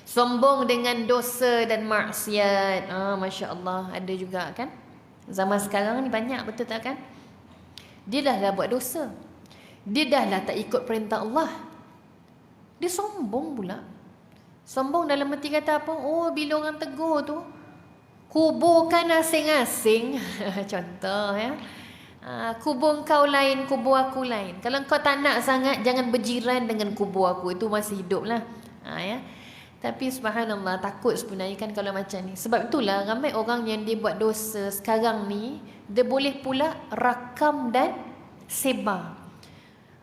Sombong dengan dosa dan maksiat. Masya Allah, ada juga kan. Zaman sekarang ni banyak, betul tak kan? Dia dah lah buat dosa. Dia dah lah tak ikut perintah Allah. Dia sombong pula. Sombong dalam arti kata apa? Oh, bila orang tegur tu, kuburkan asing-asing. Contoh ya. Kubur kau lain, kubur aku lain. Kalau kau tak nak sangat, jangan berjiran dengan kubur aku. Itu masih hidup lah. Ya. Tapi subhanallah, takut sebenarnya kan kalau macam ni. Sebab itulah ramai orang yang dia buat dosa sekarang ni, dia boleh pula rakam dan sebar.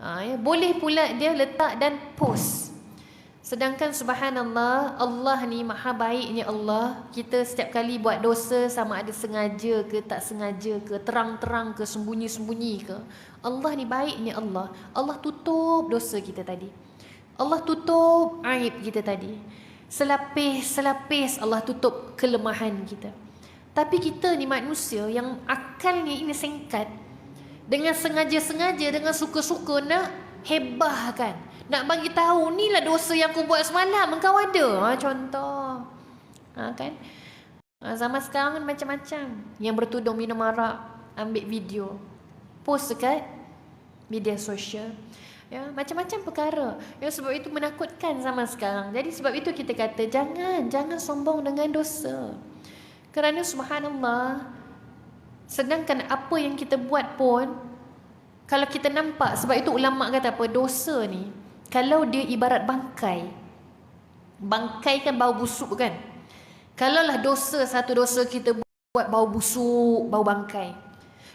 Ya. Boleh pula dia letak dan post. Sedangkan subhanallah, Allah ni maha baiknya Allah. Kita setiap kali buat dosa, sama ada sengaja ke tak sengaja ke, terang-terang ke sembunyi-sembunyi ke, Allah ni baiknya Allah. Allah tutup dosa kita tadi. Allah tutup aib kita tadi. Selapis-selapis Allah tutup kelemahan kita. Tapi kita ni manusia yang akalnya ini singkat, dengan sengaja-sengaja, dengan suka-suka nak hebahkan, nak bagi tahu ni lah dosa yang aku buat semalam, engkau ada. Contoh. Kan? Zaman sekarang kan macam-macam. Yang bertudung minum arak, ambil video, post dekat media sosial. Ya, macam-macam perkara. Ya, sebab itu menakutkan zaman sekarang. Jadi sebab itu kita kata jangan sombong dengan dosa. Kerana subhanallah, sedangkan apa yang kita buat pun, kalau kita nampak, sebab itu ulama kata apa, dosa ni kalau dia ibarat bangkai. Bangkai kan bau busuk kan. Kalaulah satu dosa kita buat bau busuk, bau bangkai,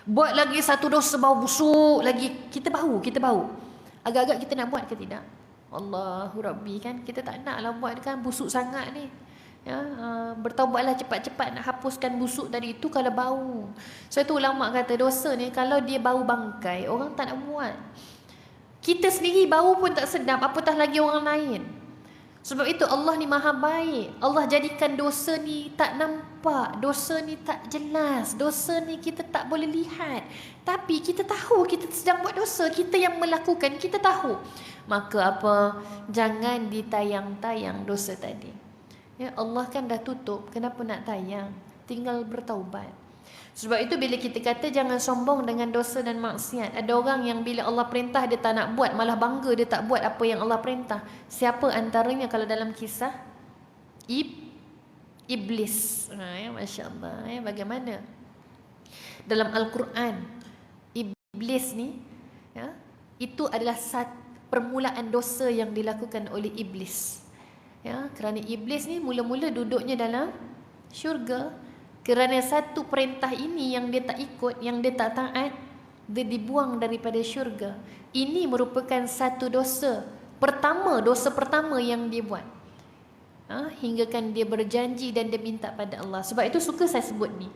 buat lagi satu dosa bau busuk lagi, kita bau. Agak-agak kita nak buat ke tidak? Allahu Rabbi kan. Kita tak nak lah buat kan, busuk sangat ni. Ya, bertaubatlah cepat-cepat nak hapuskan busuk tadi itu kalau bau. So itu ulama kata dosa ni kalau dia bau bangkai, orang tak nak buat. Kita sendiri bau pun tak sedap, apatah lagi orang lain. Sebab itu Allah ni maha baik. Allah jadikan dosa ni tak nampak, dosa ni tak jelas, dosa ni kita tak boleh lihat. Tapi kita tahu kita sedang buat dosa, kita yang melakukan, kita tahu. Maka apa? Jangan ditayang-tayang dosa tadi. Ya, Allah kan dah tutup, kenapa nak tayang? Tinggal bertaubat. Sebab itu bila kita kata jangan sombong dengan dosa dan maksiat, ada orang yang bila Allah perintah dia tak nak buat, malah bangga dia tak buat apa yang Allah perintah. Siapa antaranya kalau dalam kisah? Iblis. Ya, Masya Allah. Ya, bagaimana? Dalam Al-Quran, Iblis ni, ya, itu adalah permulaan dosa yang dilakukan oleh Iblis. Ya, kerana Iblis ni mula-mula duduknya dalam syurga. Kerana satu perintah ini yang dia tak ikut, yang dia tak taat, dia dibuang daripada syurga. Ini merupakan satu dosa pertama yang dia buat. Hinggakan dia berjanji dan dia minta pada Allah. Sebab itu suka saya sebut ni.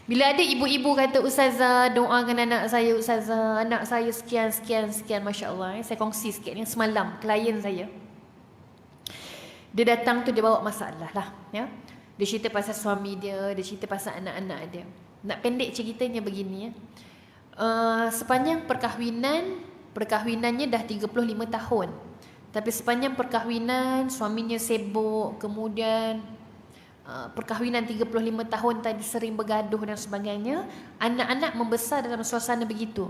Bila ada ibu-ibu kata, Ustazah doakan anak saya, Ustazah, anak saya sekian. Masya Allah. Saya kongsi sikit ni. Semalam klien saya, dia datang tu, dia bawa masalah lah. Ya. Dia cerita pasal suami dia cerita pasal anak-anak dia. Nak pendek ceritanya begini ya. Sepanjang perkahwinannya dah 35 tahun. Tapi sepanjang perkahwinan suaminya sibuk, kemudian perkahwinan 35 tahun tadi sering bergaduh dan sebagainya. Anak-anak membesar dalam suasana begitu.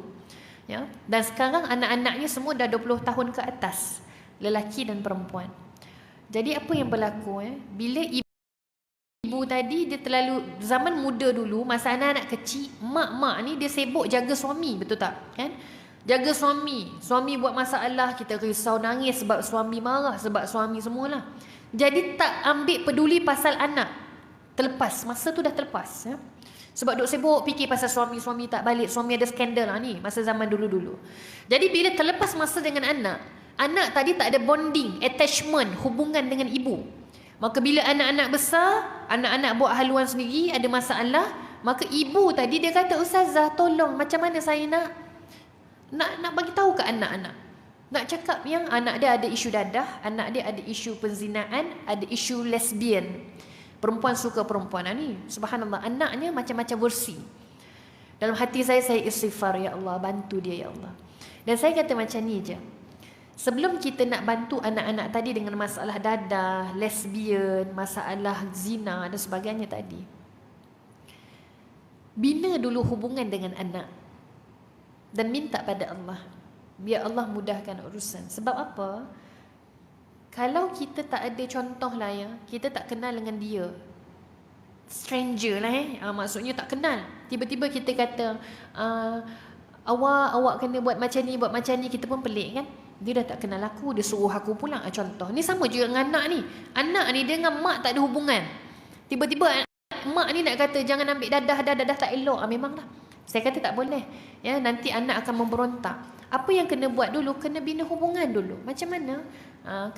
Ya. Dan sekarang anak-anaknya semua dah 20 tahun ke atas, lelaki dan perempuan. Jadi apa yang berlaku bila ibu tadi dia terlalu, zaman muda dulu masa anak-anak kecil, mak ni dia sibuk jaga suami, betul tak? Kan? Jaga suami buat masalah, kita risau nangis sebab suami marah, sebab suami semualah. Jadi tak ambil peduli pasal anak. Terlepas, masa tu dah terlepas ya. Sebab duk sibuk fikir pasal suami tak balik, suami ada skandal lah ni masa zaman dulu-dulu. Jadi bila terlepas masa dengan anak tadi tak ada bonding, attachment, hubungan dengan ibu. Maka bila anak-anak besar, anak-anak buat haluan sendiri, ada masalah, maka ibu tadi dia kata, Ustazah tolong, macam mana saya nak bagi tahu ke anak-anak. Nak cakap yang anak dia ada isu dadah, anak dia ada isu penzinaan, ada isu lesbian. Perempuan suka perempuan ni. Subhanallah, anaknya macam-macam versi. Dalam hati saya istighfar, ya Allah, bantu dia ya Allah. Dan saya kata macam ni je. Sebelum kita nak bantu anak-anak tadi dengan masalah dadah, lesbian, masalah zina dan sebagainya tadi, bina dulu hubungan dengan anak dan minta pada Allah, biar Allah mudahkan urusan. Sebab apa? Kalau kita tak ada contoh lah ya, kita tak kenal dengan dia, stranger lah maksudnya tak kenal, tiba-tiba kita kata awak kena buat macam ni, kita pun pelik kan. Dia dah tak kenal aku, dia suruh aku pula. Contoh ni sama juga dengan anak ni dia dengan mak tak ada hubungan, tiba-tiba mak ni nak kata jangan ambil dadah tak elok. Memanglah saya kata tak boleh ya, nanti anak akan memberontak. Apa yang kena buat dulu, kena bina hubungan dulu. Macam mana?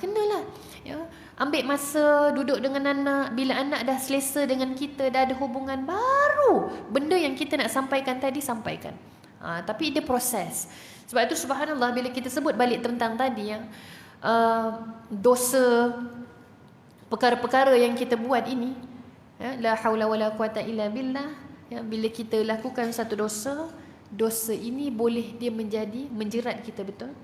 Kenalah ya, ambil masa duduk dengan anak. Bila anak dah selesa dengan kita, dah ada hubungan, baru benda yang kita nak sampaikan tadi sampaikan. Tapi dia proses. Sebab itu subhanallah, bila kita sebut balik tentang tadi ya, dosa, perkara-perkara yang kita buat ini ya, la haula wala quwata illa billah ya, bila kita lakukan satu dosa ini boleh dia menjerat kita betul.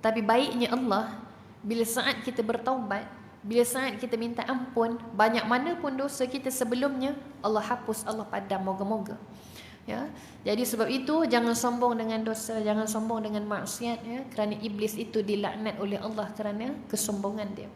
Tapi baiknya Allah, bila saat kita bertaubat, bila saat kita minta ampun, banyak mana pun dosa kita sebelumnya, Allah hapus, Allah padam, moga-moga ya. Jadi sebab itu jangan sombong dengan dosa, jangan sombong dengan maksiat ya, kerana iblis itu dilaknat oleh Allah kerana kesombongan dia.